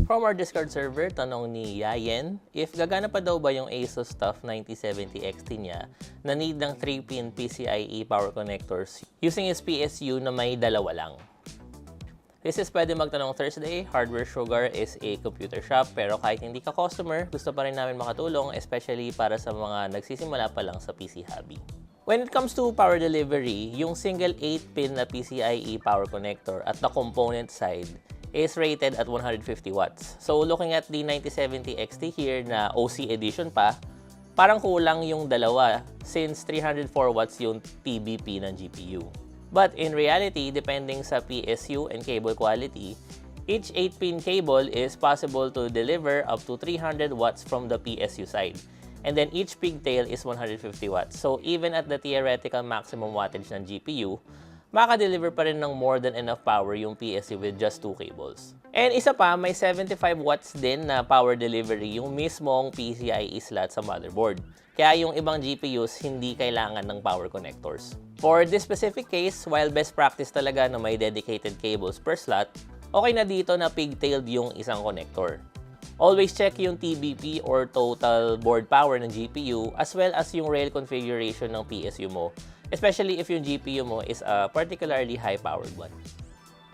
From our Discord server, tanong ni Yayen, if gagana pa daw ba yung Asus TUF 9070 XT niya na need ng 3-pin PCIe power connectors using his PSU na may dalawa lang. This is Pwede Magtanong Thursday. Hardware Sugar is a computer shop, pero kahit hindi ka customer, gusto pa rin namin makatulong, especially para sa mga nagsisimula pa lang sa PC hobby. When it comes to power delivery, yung single 8-pin na PCIe power connector at the component side is rated at 150 watts. So looking at the 9070 XT here na OC edition pa, parang kulang yung dalawa since 304 watts yung TBP ng GPU. But in reality, depending sa PSU and cable quality, each 8-pin cable is possible to deliver up to 300 watts from the PSU side. And then each pigtail is 150 watts. So even at the theoretical maximum wattage ng GPU, maka-deliver pa rin ng more than enough power yung PSU with just 2 cables. And isa pa, may 75 watts din na power delivery yung mismong PCIe slot sa motherboard. Kaya yung ibang GPUs hindi kailangan ng power connectors. For this specific case, while best practice talaga na may dedicated cables per slot, okay na dito na pigtailed yung isang connector. Always check yung TBP or total board power ng GPU as well as yung rail configuration ng PSU mo, especially if yung GPU mo is a particularly high-powered one.